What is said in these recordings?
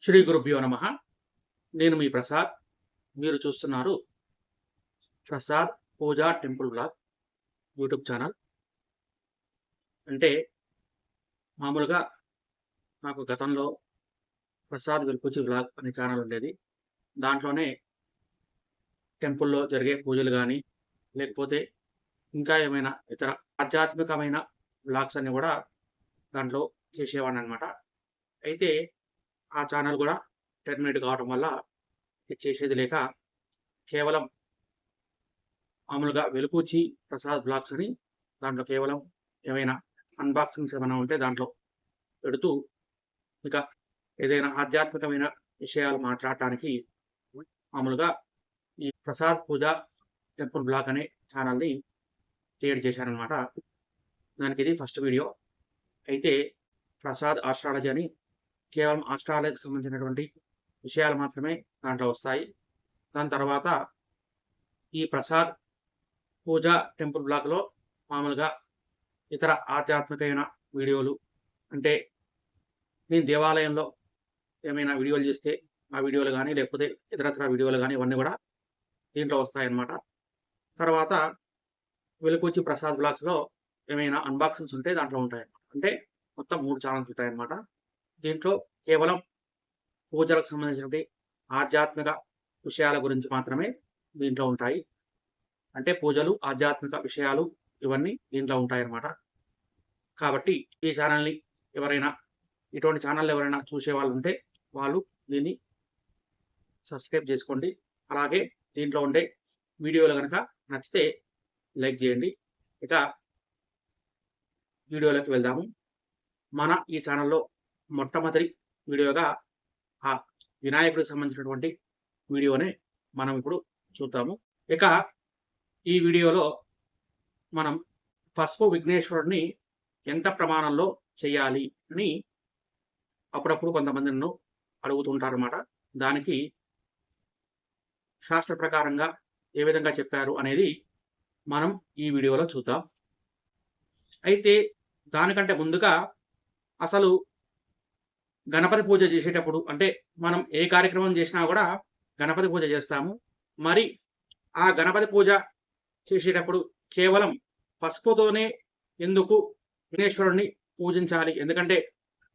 శ్రీ గురుభ్యో నమ. నేను మీ ప్రసాద్. మీరు చూస్తున్నారు ప్రసాద్ పూజా టెంపుల్ బ్లాగ్ యూట్యూబ్ ఛానల్. అంటే మామూలుగా నాకు గతంలో ప్రసాద్ వెల్పుచి బ్లాగ్ అనే ఛానల్ ఉండేది. దాంట్లోనే టెంపుల్లో జరిగే పూజలు కానీ, లేకపోతే ఇంకా ఏమైనా ఇతర ఆధ్యాత్మికమైన బ్లాగ్స్ అన్ని కూడా దాంట్లో చేసేవాడిని అనమాట. అయితే ఆ ఛానల్ కూడా టెర్మినేట్ కావడం వల్ల ఇది చేసేది లేక కేవలం మామూలుగా వెలుపూచి ప్రసాద్ బ్లాగ్స్ అని దాంట్లో కేవలం ఏమైనా అన్బాక్సింగ్స్ ఏమైనా ఉంటే దాంట్లో పెడుతూ, ఇక ఏదైనా ఆధ్యాత్మికమైన విషయాలు మాట్లాడటానికి మామూలుగా ఈ ప్రసాద్ పూజ టెంపుల్ బ్లాగ్ అనే ఛానల్ని క్రియేట్ చేశానమాట. దానికి ఇది ఫస్ట్ వీడియో. అయితే ప్రసాద్ ఆస్ట్రాలజీ అని కేవలం ఆస్ట్రాలజీకి సంబంధించినటువంటి విషయాలు మాత్రమే దాంట్లో వస్తాయి. దాని తర్వాత ఈ ప్రసాద్ పూజ టెంపుల్ బ్లాగ్లో మామూలుగా ఇతర ఆధ్యాత్మికమైన వీడియోలు, అంటే నేను దేవాలయంలో ఏమైనా వీడియోలు చేస్తే ఆ వీడియోలు కానీ, లేకపోతే ఇతరత్ర వీడియోలు కానీ ఇవన్నీ కూడా దీంట్లో వస్తాయన్నమాట. తర్వాత వెలుకూచి ప్రసాద్ బ్లాగ్స్లో ఏమైనా అన్బాక్సింగ్స్ ఉంటే దాంట్లో ఉంటాయన్నమాట. అంటే మొత్తం 3 ఛానల్స్ ఉంటాయన్నమాట. దీంట్లో కేవలం పూజలకు సంబంధించినటువంటి ఆధ్యాత్మిక విషయాల గురించి మాత్రమే దీంట్లో ఉంటాయి. అంటే పూజలు, ఆధ్యాత్మిక విషయాలు ఇవన్నీ దీంట్లో ఉంటాయన్నమాట. కాబట్టి ఈ ఛానల్ని ఎవరైనా, ఇటువంటి ఛానల్ ఎవరైనా చూసే వాళ్ళు ఉంటే వాళ్ళు దీన్ని సబ్స్క్రైబ్ చేసుకోండి. అలాగే దీంట్లో ఉండే వీడియోలు కనుక నచ్చితే లైక్ చేయండి. ఇక వీడియోలోకి వెళ్దాము. మన ఈ ఛానల్లో మొట్టమొదటి వీడియోగా ఆ వినాయకుడికి సంబంధించినటువంటి వీడియోనే మనం ఇప్పుడు చూద్దాము. ఇక ఈ వీడియోలో మనం పసుపు విఘ్నేశ్వరుడిని ఎంత ప్రమాణంలో చేయాలి అని అప్పుడప్పుడు కొంతమంది నన్ను అడుగుతుంటారన్నమాట. దానికి శాస్త్ర ప్రకారంగా ఏ విధంగా చెప్పారు అనేది మనం ఈ వీడియోలో చూద్దాం. అయితే దానికంటే ముందుగా అసలు గణపతి పూజ చేసేటప్పుడు, అంటే మనం ఏ కార్యక్రమం చేసినా కూడా గణపతి పూజ చేస్తాము. మరి ఆ గణపతి పూజ చేసేటప్పుడు కేవలం పసుపుతోనే ఎందుకు విఘ్నేశ్వరుణ్ణి పూజించాలి? ఎందుకంటే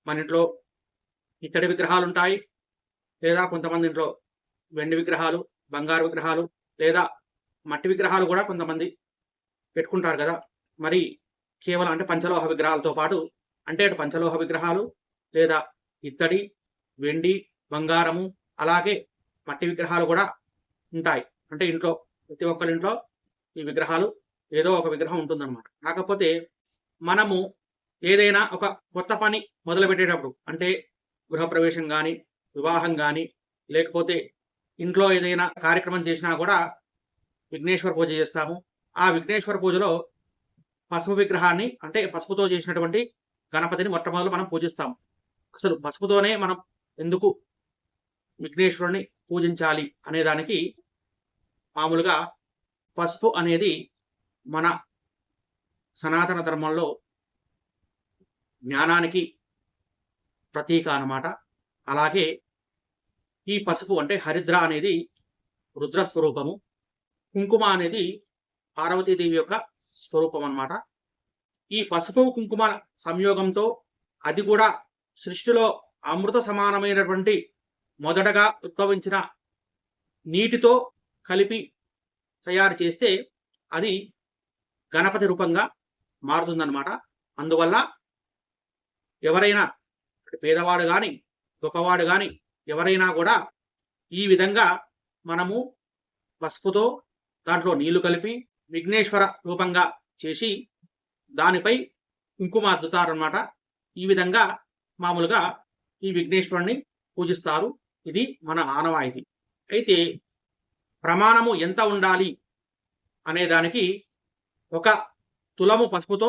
మన ఇంట్లో ఇత్తడి విగ్రహాలు ఉంటాయి, లేదా కొంతమంది ఇంట్లో వెండి విగ్రహాలు, బంగారు విగ్రహాలు, లేదా మట్టి విగ్రహాలు కూడా కొంతమంది పెట్టుకుంటారు కదా. మరి కేవలం అంటే పంచలోహ విగ్రహాలతో పాటు, అంటే అటు పంచలోహ విగ్రహాలు, లేదా ఇత్తడి, వెండి, బంగారము, అలాగే మట్టి విగ్రహాలు కూడా ఉంటాయి. అంటే ఇంట్లో ప్రతి ఒక్కరి ఇంట్లో ఈ విగ్రహాలు, ఏదో ఒక విగ్రహం ఉంటుందన్నమాట. కాకపోతే మనము ఏదైనా ఒక కొత్త పని మొదలుపెట్టేటప్పుడు, అంటే గృహప్రవేశం కానీ, వివాహం కానీ, లేకపోతే ఇంట్లో ఏదైనా కార్యక్రమం చేసినా కూడా విఘ్నేశ్వర పూజ చేస్తాము. ఆ విఘ్నేశ్వర పూజలో పసుపు విగ్రహాన్ని, అంటే పసుపుతో చేసినటువంటి గణపతిని మొట్టమొదలు మనం పూజిస్తాము. అసలు పసుపుతోనే మనం ఎందుకు విఘ్నేశ్వరుని పూజించాలి అనేదానికి మామూలుగా పసుపు అనేది మన సనాతన ధర్మంలో జ్ఞానానికి ప్రతీక అన్నమాట. అలాగే ఈ పసుపు అంటే హరిద్ర అనేది రుద్ర స్వరూపము, కుంకుమ అనేది పార్వతీదేవి యొక్క స్వరూపం అన్నమాట. ఈ పసుపు కుంకుమ సంయోగంతో, అది కూడా సృష్టిలో అమృత సమానమైనటువంటి మొదటగా ఉద్భవించిన నీటితో కలిపి తయారు చేస్తే అది గణపతి రూపంగా మారుతుందన్నమాట. అందువల్ల ఎవరైనా, పేదవాడు కానీ గొప్పవాడు కానీ ఎవరైనా కూడా ఈ విధంగా మనము పసుపుతో దాంట్లో నీళ్లు కలిపి విఘ్నేశ్వర రూపంగా చేసి దానిపై కుంకుమ అద్దుతారన్నమాట. ఈ విధంగా మామూలుగా ఈ విఘ్నేశ్వరుని పూజిస్తారు. ఇది మన ఆనవాయితీ. అయితే ప్రమాణము ఎంత ఉండాలి అనేదానికి, ఒక తులము పసుపుతో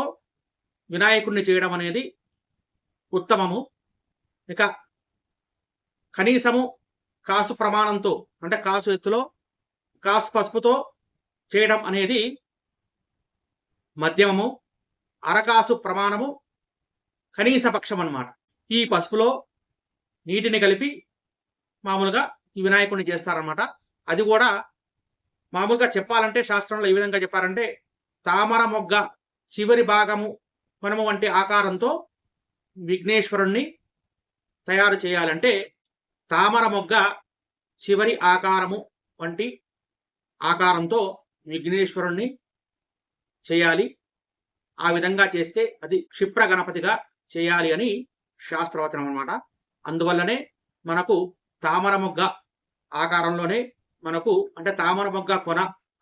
వినాయకుడిని చేయడం అనేది ఉత్తమము. ఇక కనీసము కాసు ప్రమాణంతో, అంటే కాసు ఎత్తులో కాసు పసుపుతో చేయడం అనేది మధ్యమము, అరకాసు ప్రమాణము కనీస పక్షం అన్నమాట. ఈ పసుపులో నీటిని కలిపి మామూలుగా ఈ వినాయకుడిని చేస్తారనమాట. అది కూడా మామూలుగా చెప్పాలంటే శాస్త్రంలో ఏ విధంగా చెప్పారంటే, తామర మొగ్గ చివరి భాగము కొనమ వంటి ఆకారంతో విఘ్నేశ్వరుణ్ణి తయారు చేయాలంటే, తామర మొగ్గ చివరి ఆకారము వంటి ఆకారంతో విఘ్నేశ్వరుణ్ణి చేయాలి. ఆ విధంగా చేస్తే అది క్షిప్ర గణపతిగా చేయాలి అని శాస్త్రవచనం అనమాట. అందువల్లనే మనకు తామర మొగ్గ ఆకారంలోనే అంటే తామర మొగ్గ కొన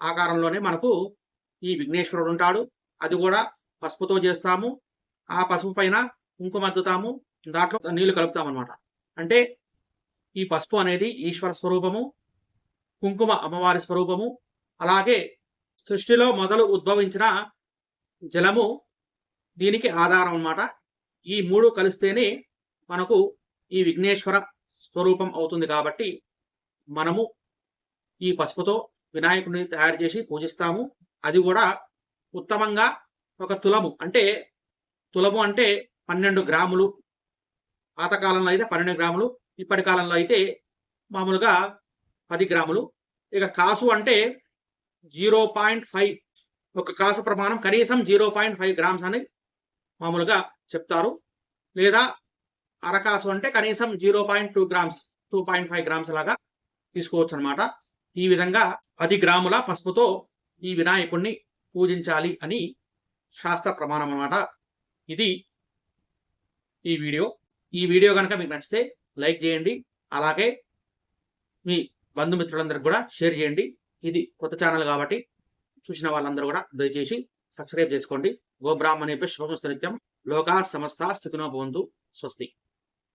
ఆకారంలోనే మనకు ఈ విఘ్నేశ్వరుడు ఉంటాడు. అది కూడా పసుపుతో చేస్తాము. ఆ పసుపు పైన కుంకుమ అద్దుతాము. దాంట్లో నీళ్లు కలుపుతామన్నమాట. అంటే ఈ పసుపు అనేది ఈశ్వర స్వరూపము, కుంకుమ అమ్మవారి స్వరూపము, అలాగే సృష్టిలో మొదలు ఉద్భవించిన జలము దీనికి ఆధారం అన్నమాట. ఈ 3 కలిస్తేనే మనకు ఈ విఘ్నేశ్వర స్వరూపం అవుతుంది కాబట్టి మనము ఈ పసుపుతో వినాయకుడిని తయారు చేసి పూజిస్తాము. అది కూడా ఉత్తమంగా ఒక తులము అంటే 12 గ్రాములు. పాతకాలంలో అయితే 12 గ్రాములు, ఇప్పటి కాలంలో అయితే మామూలుగా 10 గ్రాములు. ఇక కాసు అంటే 0.5 ఒక కాసు ప్రమాణం కనీసం 0.5 గ్రామ్స్ అని మామూలుగా చెప్తారు. లేదా అరకాసు అంటే కనీసం 0.2 గ్రామ్స్ 2.5 గ్రామ్స్ లాగా తీసుకోవచ్చు అనమాట. ఈ విధంగా 10 గ్రాముల పసుపుతో ఈ వినాయకుడిని పూజించాలి అని శాస్త్ర ప్రమాణం అనమాట. ఇది ఈ వీడియో. ఈ వీడియో కనుక మీకు నచ్చితే లైక్ చేయండి. అలాగే మీ బంధుమిత్రులందరికీ కూడా షేర్ చేయండి. ఇది కొత్త ఛానల్ కాబట్టి చూసిన వాళ్ళందరూ కూడా దయచేసి సబ్స్క్రైబ్ చేసుకోండి. గోబ్రాహ్మణేభ్యః శుభమస్తు నిత్యం. లోకా సమస్తా సుఖినో భవంతు. స్వస్తి.